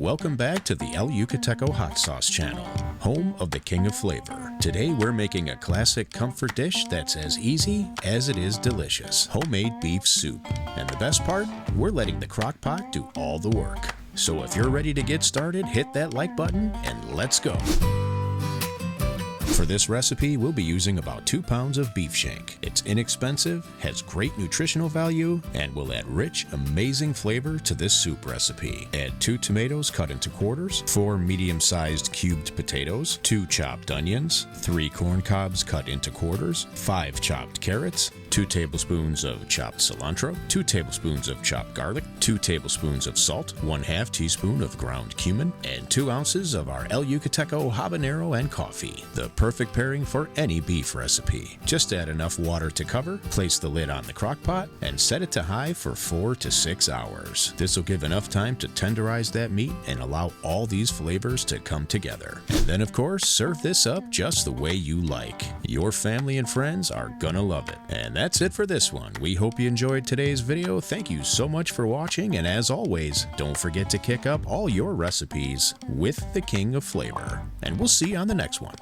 Welcome back to the El Yucateco Hot Sauce channel, home of the King of Flavor. Today we're making a classic comfort dish that's as easy as it is delicious, homemade beef soup. And the best part, we're letting the Crockpot do all the work. So if you're ready to get started, hit that like button and let's go. For this recipe, we'll be using about 2 pounds of beef shank. It's inexpensive, has great nutritional value, and will add rich, amazing flavor to this soup recipe. Add 2 tomatoes cut into quarters, 4 medium-sized cubed potatoes, 2 chopped onions, 3 corn cobs cut into quarters, 5 chopped carrots, 2 tablespoons of chopped cilantro, 2 tablespoons of chopped garlic, 2 tablespoons of salt, 1/2 teaspoon of ground cumin, and 2 ounces of our El Yucateco habanero and coffee. The perfect pairing for any beef recipe. Just add enough water to cover, place the lid on the crock pot, and set it to high for 4 to 6 hours. This will give enough time to tenderize that meat and allow all these flavors to come together. And then of course, serve this up just the way you like. Your family and friends are gonna love it. And that's it for this one. We hope you enjoyed today's video. Thank you so much for watching, and as always, don't forget to kick up all your recipes with the King of Flavor. And we'll see you on the next one.